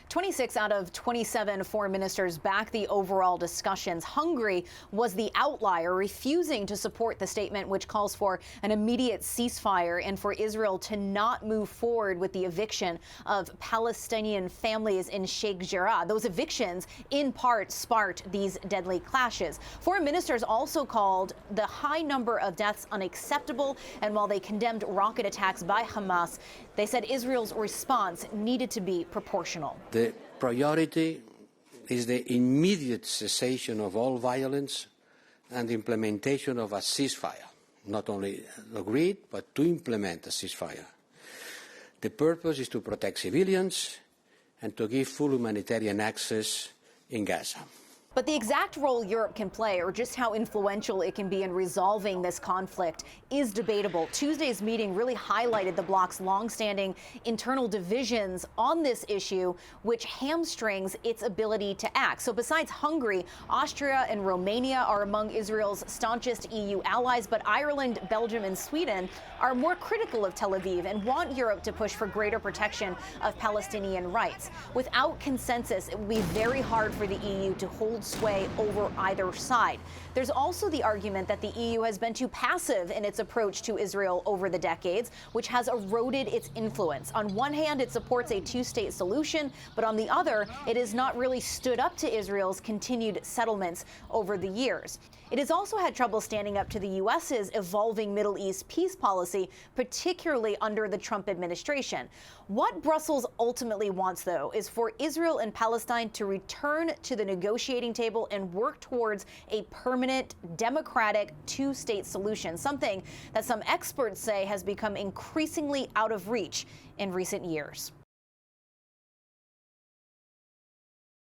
26 out of 27 foreign ministers back the overall discussions. Hungary was the outlier, refusing to support the statement which calls for an immediate ceasefire and for Israel to not move forward with the eviction of Palestinian families in Sheikh Jarrah. Those evictions, in part, sparked these deadly clashes. Foreign ministers also called the high number of deaths unacceptable, and while they condemned rocket attacks by Hamas, they said Israel's response needed to be proportional. The priority is the immediate cessation of all violence and the implementation of a ceasefire. Not only agreed, but to implement a ceasefire. The purpose is to protect civilians and to give full humanitarian access in Gaza. But the exact role Europe can play, or just how influential it can be in resolving this conflict, is debatable. Tuesday's meeting really highlighted the bloc's longstanding internal divisions on this issue, which hamstrings its ability to act. So besides Hungary, Austria and Romania are among Israel's staunchest EU allies, but Ireland, Belgium and Sweden are more critical of Tel Aviv and want Europe to push for greater protection of Palestinian rights. Without consensus, it will be very hard for the EU to hold sway over either side. There's also the argument that the EU has been too passive in its approach to Israel over the decades, which has eroded its influence. On one hand, it supports a two-state solution, but on the other, it has not really stood up to Israel's continued settlements over the years. It has also had trouble standing up to the U.S.'s evolving Middle East peace policy, particularly under the Trump administration. What Brussels ultimately wants, though, is for Israel and Palestine to return to the negotiating table and work towards a permanent, democratic, two-state solution, something that some experts say has become increasingly out of reach in recent years.